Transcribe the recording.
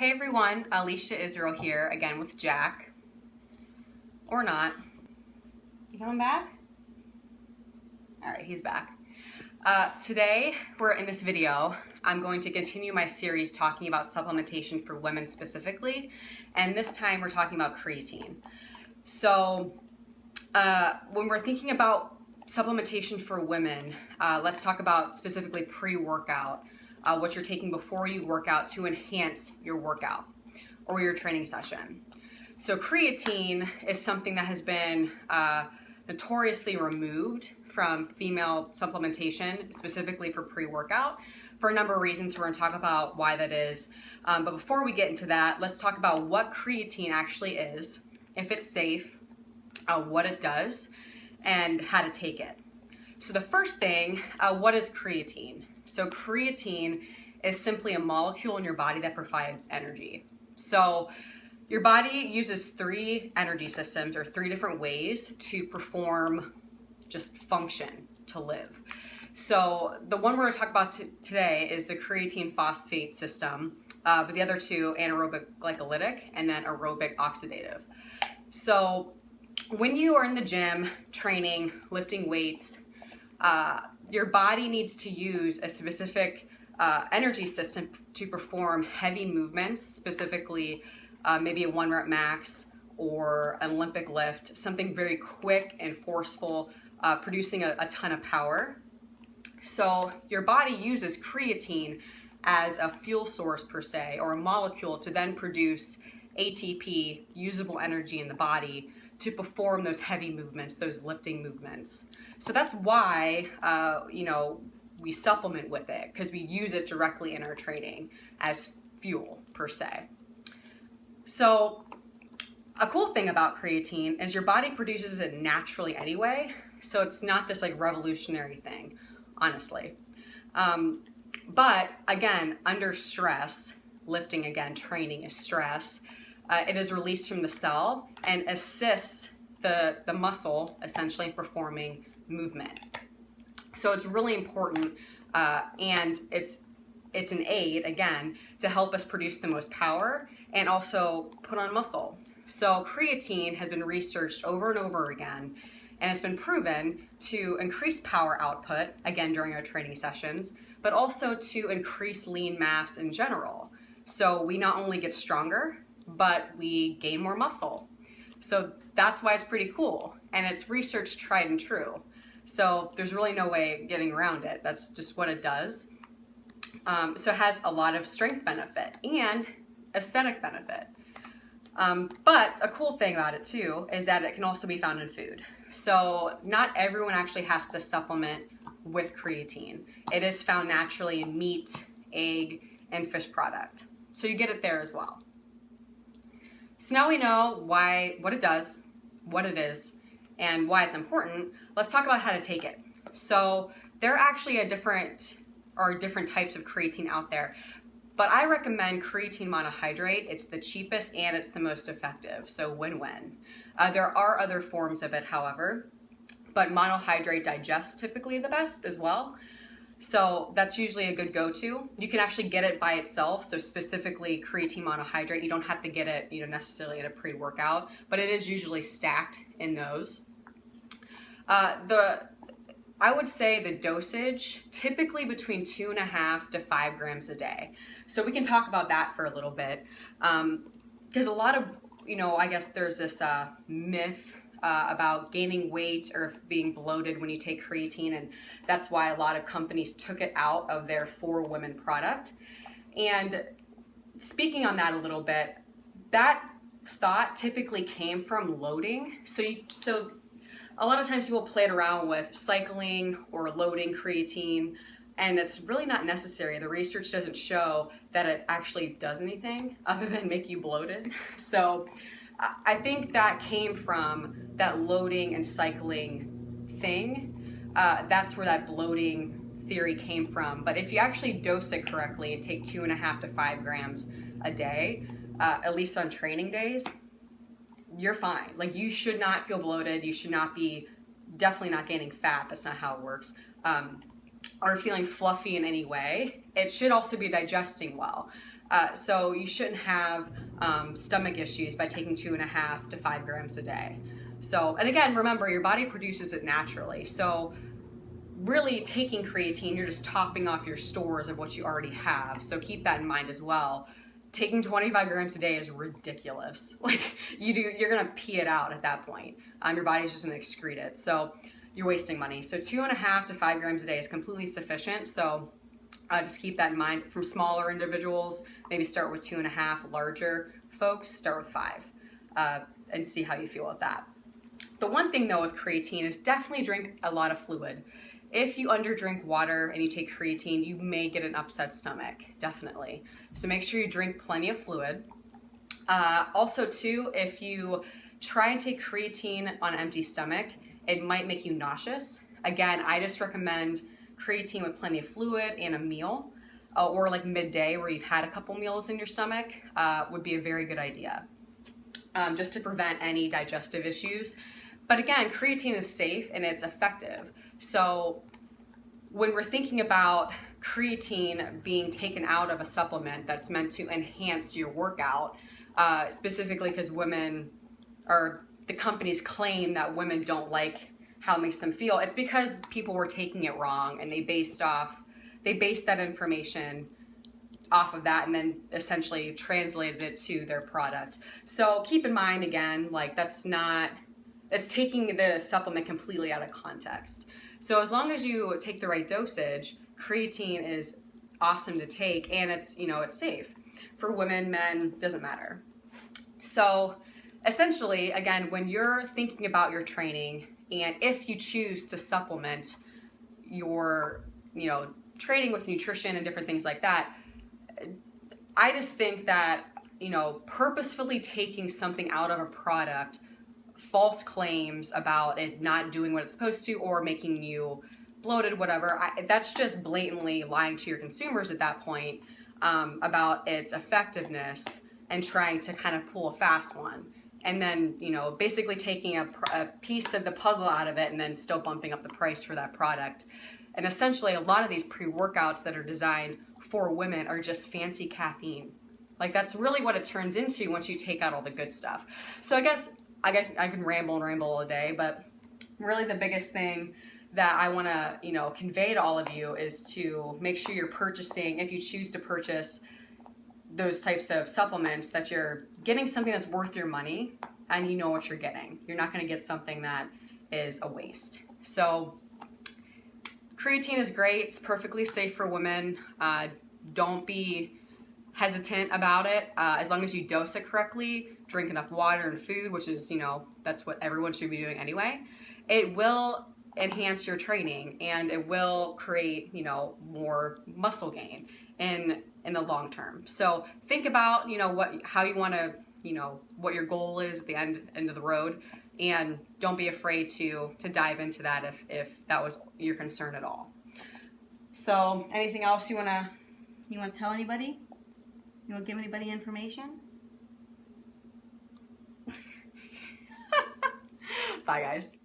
Hey everyone, Alicia Israel here again with Jack. Or not. You coming back? Alright, he's back. Today, we're in this video, I'm going to continue my series talking about supplementation for women specifically, and this time we're talking about creatine. So, when we're thinking about supplementation for women, let's talk about specifically pre-workout, what you're taking before you work out to enhance your workout or your training session. So creatine is something that has been notoriously removed from female supplementation, specifically for pre-workout, for a number of reasons. So we're going to talk about why that is. But before we get into that, let's talk about what creatine actually is, if it's safe, what it does, and how to take it. So the first thing, what is creatine? So creatine is simply a molecule in your body that provides energy. So your body uses three energy systems, or three different ways to perform, just function, to live. So the one we're going to talk about today is the creatine phosphate system, but the other two, anaerobic glycolytic and then aerobic oxidative. So when you are in the gym, training, lifting weights, your body needs to use a specific energy system to perform heavy movements, specifically maybe a 1 rep max or an Olympic lift, something very quick and forceful, producing a ton of power. So your body uses creatine as a fuel source per se, or a molecule to then produce ATP, usable energy in the body, to perform those heavy movements, those lifting movements. So that's why, we supplement with it, because we use it directly in our training as fuel per se. So a cool thing about creatine is your body produces it naturally anyway, so it's not this like revolutionary thing, honestly. But again, under stress, lifting again, training is stress, it is released from the cell and assists the muscle essentially in performing movement. So it's really important, and it's an aid, again, to help us produce the most power and also put on muscle. So creatine has been researched over and over again, and it's been proven to increase power output, again, during our training sessions, but also to increase lean mass in general. So we not only get stronger, but we gain more muscle. So that's why it's pretty cool, and it's research tried and true. So there's really no way getting around it. That's just what it does. So it has a lot of strength benefit and aesthetic benefit. But a cool thing about it too is that it can also be found in food. So not everyone actually has to supplement with creatine. It is found naturally in meat, egg, and fish product. So you get it there as well. So now we know what it does, what it is, and why it's important. Let's talk about how to take it. So there are actually different types of creatine out there, but I recommend creatine monohydrate. It's the cheapest and it's the most effective, so win-win. There are other forms of it, however, but monohydrate digests typically the best as well. So that's usually a good go-to. You can actually get it by itself, so specifically creatine monohydrate. You don't have to get it necessarily at a pre-workout, but it is usually stacked in those. I would say the dosage, typically between 2.5 to 5 grams a day. So we can talk about that for a little bit, because a lot of, I guess there's this myth about gaining weight or being bloated when you take creatine, and that's why a lot of companies took it out of their For Women product. And speaking on that a little bit, that thought typically came from loading. So a lot of times people played around with cycling or loading creatine, and it's really not necessary. The research doesn't show that it actually does anything other than make you bloated. So I think that came from that loading and cycling thing. That's where that bloating theory came from. But if you actually dose it correctly and take 2.5 to 5 grams a day, at least on training days, you're fine. Like, you should not feel bloated. You should not be, definitely not gaining fat. That's not how it works. Or feeling fluffy in any way. It should also be digesting well. So you shouldn't have stomach issues by taking 2.5 to 5 grams a day. So, and again, remember, your body produces it naturally. So really taking creatine, you're just topping off your stores of what you already have. So keep that in mind as well. Taking 25 grams a day is ridiculous. Like you're gonna pee it out at that point. Your body's just gonna excrete it. So you're wasting money. So 2.5 to 5 grams a day is completely sufficient. So just keep that in mind. From smaller individuals, maybe start with 2.5. Larger folks, start with 5, and see how you feel with that. The one thing though with creatine is definitely drink a lot of fluid. If you underdrink water and you take creatine, you may get an upset stomach, definitely. So make sure you drink plenty of fluid. Also too, if you try and take creatine on an empty stomach, it might make you nauseous. Again, I just recommend creatine with plenty of fluid and a meal, or like midday where you've had a couple meals in your stomach, would be a very good idea, just to prevent any digestive issues. But again, creatine is safe and it's effective. So when we're thinking about creatine being taken out of a supplement that's meant to enhance your workout, specifically because women, or the companies claim that women don't like how it makes them feel, it's because people were taking it wrong and they based that information off of that and then essentially translated it to their product. So keep in mind, again, like it's taking the supplement completely out of context. So as long as you take the right dosage, creatine is awesome to take, and it's safe. For women, men, doesn't matter. So essentially, again, when you're thinking about your training, and if you choose to supplement your, training with nutrition and different things like that, I just think that, purposefully taking something out of a product, false claims about it not doing what it's supposed to or making you bloated, whatever, that's just blatantly lying to your consumers at that point, about its effectiveness and trying to kind of pull a fast one. And then, basically taking a piece of the puzzle out of it and then still bumping up the price for that product. And essentially, a lot of these pre-workouts that are designed for women are just fancy caffeine. Like, that's really what it turns into once you take out all the good stuff. So I guess I can ramble all day, but really the biggest thing that I want to, convey to all of you is to make sure you're purchasing, if you choose to purchase those types of supplements, that you're getting something that's worth your money and you know what you're getting. You're not going to get something that is a waste. So creatine is great. It's perfectly safe for women. Don't be hesitant about it. As long as you dose it correctly, drink enough water and food, which is, that's what everyone should be doing anyway. It will enhance your training and it will create, more muscle gain in the long term. So think about, how you want to, what your goal is at the end of the road, and don't be afraid to dive into that if that was your concern at all. So anything else you want to tell anybody? You want to give anybody information? Bye, guys.